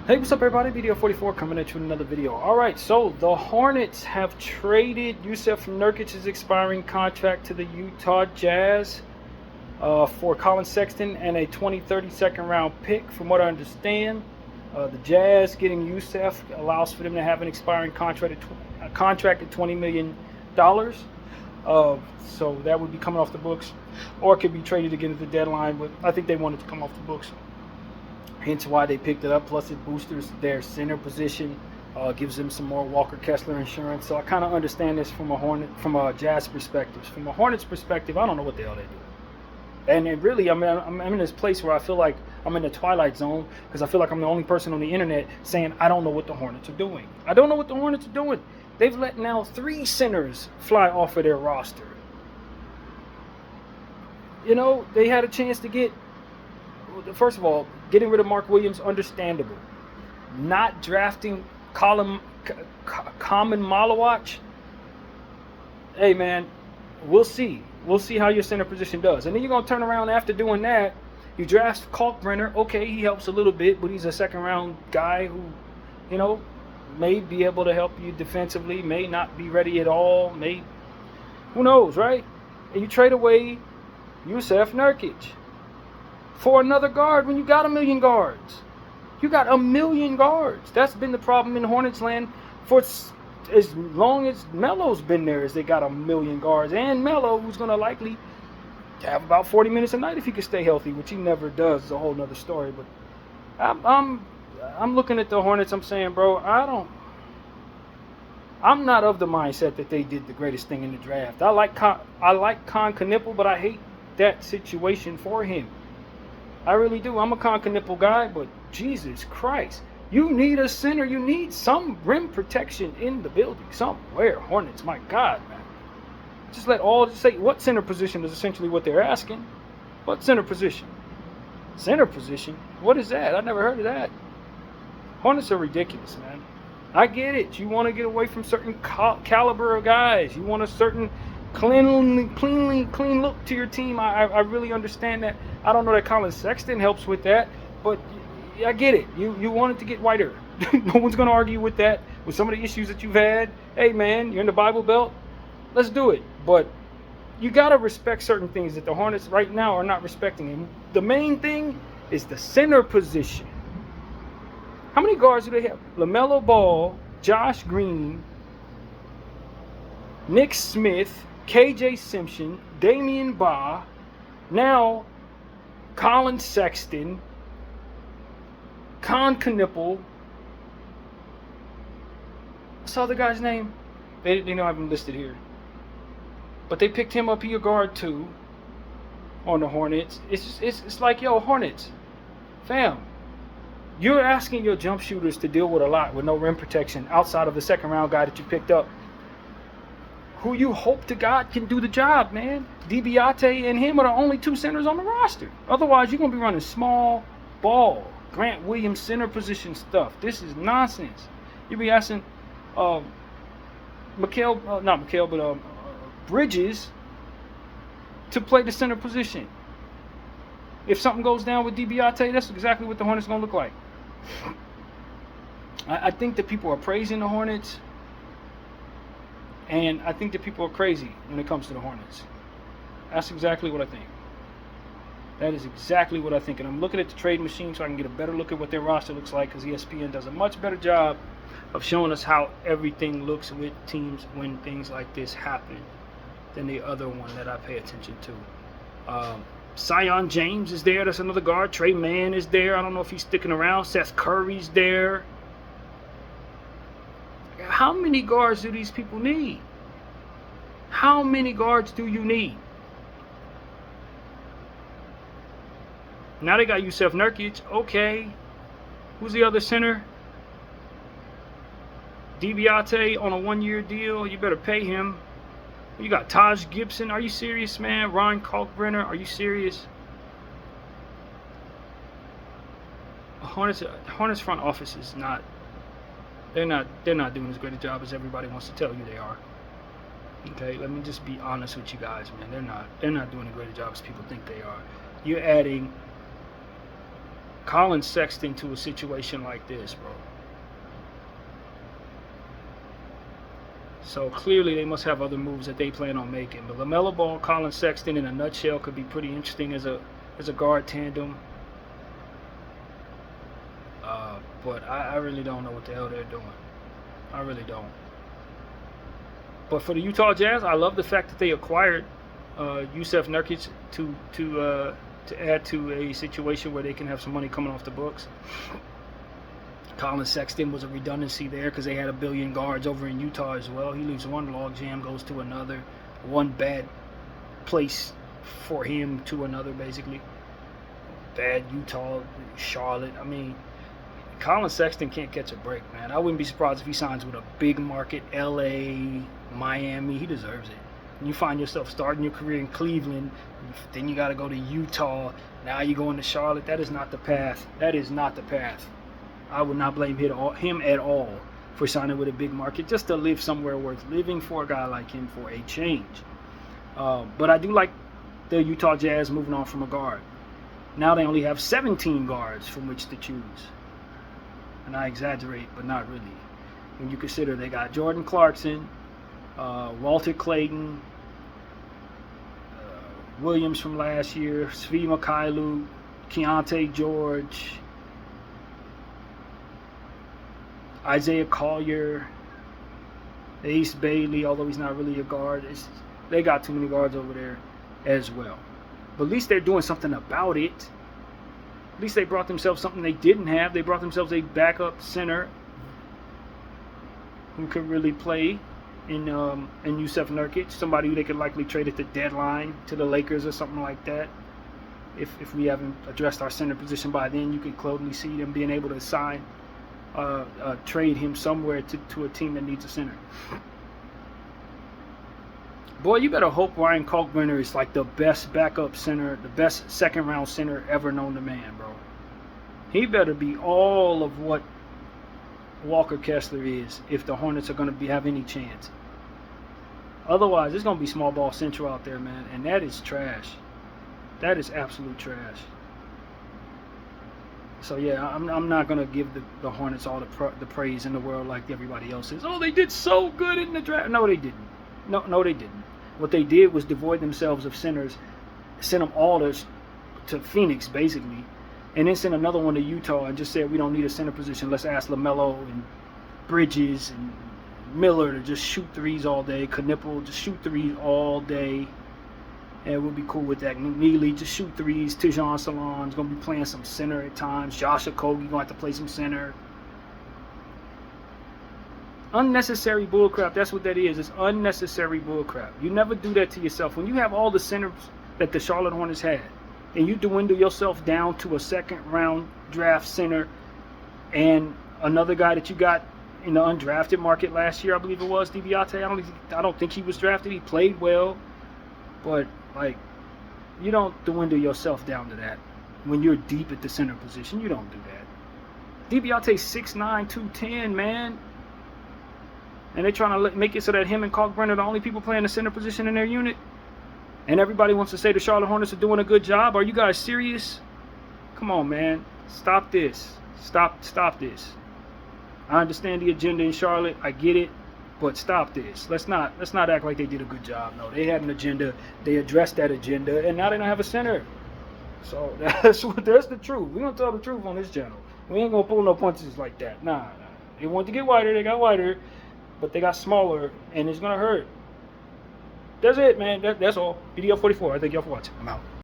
Hey, what's up everybody? Video 44 coming at you with another video. Alright, so the Hornets have traded Yusuf Nurkic's expiring contract to the Utah Jazz for Colin Sexton and a 2030 second round pick. From what I understand, the Jazz getting Yusuf allows for them to have an expiring contract at $20 million. So that would be coming off the books, or it could be traded again at the deadline, but I think they wanted to come off the books. Hence why they picked it up. Plus, it boosters their center position, gives them some more Walker Kessler insurance. So I kind of understand this from a Jazz perspective. From a Hornets perspective, I don't know what the hell they do. And really, I'm in this place where I feel like I'm in the twilight zone because I feel like I'm the only person on the internet saying I don't know what the Hornets are doing. I don't know what the Hornets are doing. They've let now 3 centers fly off of their roster. You know, they had a chance to get. First of all, getting rid of Mark Williams, understandable. Not drafting Common Malawach, hey man, we'll see. We'll see how your center position does. And then you're going to turn around after doing that. You draft Kalkbrenner. Okay, he helps a little bit, but he's a second round guy who, you know, may be able to help you defensively, may not be ready at all, who knows, right? And you trade away Yusuf Nurkic for another guard when you got 1 million guards. You got 1 million guards. That's been the problem in Hornets land for as long as Melo's been there, is they got 1 million guards. And Melo, who's going to likely have about 40 minutes a night if he can stay healthy, which he never does. It's a whole nother story. But I'm looking at the Hornets. I'm saying, bro, I'm not of the mindset that they did the greatest thing in the draft. I like Con Knipple, but I hate that situation for him. I really do. I'm a Knipple guy, but Jesus Christ. You need a center. You need some rim protection in the building somewhere. Hornets, my God, man. Just say what center position is essentially what they're asking. What center position? Center position? What is that? I never heard of that. Hornets are ridiculous, man. I get it. You want to get away from certain caliber of guys. You want a certain clean look to your team. I really understand that. I don't know that Colin Sexton helps with that, but I get it. You want it to get whiter. No one's going to argue with that. With some of the issues that you've had, hey man, you're in the Bible Belt, let's do it. But you got to respect certain things that the Hornets right now are not respecting. And the main thing is the center position. How many guards do they have? LaMelo Ball, Josh Green, Nick Smith, KJ Simpson, Damian Ba, now Colin Sexton, Con Knipple. What's the other guy's name? They don't have him listed here. But they picked him up, he a guard too, on the Hornets. It's like, yo, Hornets, fam, you're asking your jump shooters to deal with a lot with no rim protection outside of the second round guy that you picked up, who you hope to God can do the job, man. DiBiase and him are the only 2 centers on the roster. Otherwise, you're going to be running small ball, Grant Williams center position stuff. This is nonsense. You'll be asking Bridges to play the center position. If something goes down with DiBiase, that's exactly what the Hornets going to look like. I think that people are praising the Hornets, and I think that people are crazy when it comes to the Hornets. That's exactly what I think. That is exactly what I think. And I'm looking at the trade machine so I can get a better look at what their roster looks like, because ESPN does a much better job of showing us how everything looks with teams when things like this happen than the other one that I pay attention to. Zion James is there. That's another guard. Trey Mann is there. I don't know if he's sticking around. Seth Curry's there. How many guards do these people need? How many guards do you need? Now they got Yusuf Nurkic. Okay. Who's the other center? DiBiase on a 1-year deal. You better pay him. You got Taj Gibson. Are you serious, man? Ron Kalkbrenner. Are you serious? Hornets front office is not. They're not doing as great a job as everybody wants to tell you they are. Okay, let me just be honest with you guys, man. They're not doing as great a job as people think they are. You're adding Colin Sexton to a situation like this, bro. So clearly they must have other moves that they plan on making. But LaMelo Ball, Colin Sexton in a nutshell could be pretty interesting as a guard tandem. But I really don't know what the hell they're doing. I really don't. But for the Utah Jazz, I love the fact that they acquired Yusef Nurkic to add to a situation where they can have some money coming off the books. Colin Sexton was a redundancy there because they had a billion guards over in Utah as well. He leaves one logjam, goes to another. One bad place for him to another, basically. Bad Utah, Charlotte. I mean, Colin Sexton can't catch a break, man. I wouldn't be surprised if he signs with a big market, LA, Miami. He deserves it. And you find yourself starting your career in Cleveland, then you got to go to Utah. Now you're going to Charlotte. That is not the path. That is not the path. I would not blame him at all for signing with a big market, just to live somewhere worth living for a guy like him for a change. But I do like the Utah Jazz moving on from a guard. Now they only have 17 guards from which to choose. And I exaggerate, but not really. When you consider they got Jordan Clarkson, Walter Clayton, Williams from last year, Svi Mykhailiuk, Keontae George, Isaiah Collier, Ace Bailey, although he's not really a guard. They got too many guards over there as well. But at least they're doing something about it. At least they brought themselves something they didn't have. They brought themselves a backup center who could really play in Yusef Nurkic, somebody who they could likely trade at the deadline to the Lakers or something like that. If we haven't addressed our center position by then, you could clearly see them being able to trade him somewhere to a team that needs a center. Boy, you better hope Ryan Kalkbrenner is like the best backup center, the best second-round center ever known to man, bro. He better be all of what Walker Kessler is if the Hornets are going to have any chance. Otherwise, it's going to be small ball central out there, man, and that is trash. That is absolute trash. So, yeah, I'm not going to give the Hornets all the praise in the world like everybody else is. Oh, they did so good in the draft. No, they didn't. No, they didn't. What they did was devoid themselves of centers, sent them all to Phoenix, basically, and then sent another one to Utah and just said, we don't need a center position. Let's ask LaMelo and Bridges and Miller to just shoot threes all day. Knipple, just shoot threes all day. And we'll be cool with that. Neely, just shoot threes. Tijon Salon's going to be playing some center at times. Josh Okogie going to have to play some center. Unnecessary bullcrap. That's what that is. It's unnecessary bullcrap. You never do that to yourself. When you have all the centers that the Charlotte Hornets had, and you dwindle yourself down to a second-round draft center and another guy that you got in the undrafted market last year, I believe it was, DiBiase. I don't think he was drafted. He played well. But, like, you don't dwindle yourself down to that. When you're deep at the center position, you don't do that. DiBiase's 6'9", 210, man. And they're trying to make it so that him and Kalkbrenner are the only people playing the center position in their unit. And everybody wants to say the Charlotte Hornets are doing a good job. Are you guys serious? Come on, man. Stop this. Stop this. I understand the agenda in Charlotte. I get it. But stop this. Let's not act like they did a good job. No, they had an agenda. They addressed that agenda, and now they don't have a center. So that's the truth. We're gonna tell the truth on this channel. We ain't gonna pull no punches like that. Nah. They wanted to get wider. They got wider, but they got smaller, and it's gonna hurt. That's it, man. That's all. BDL 44. I thank y'all for watching. I'm out.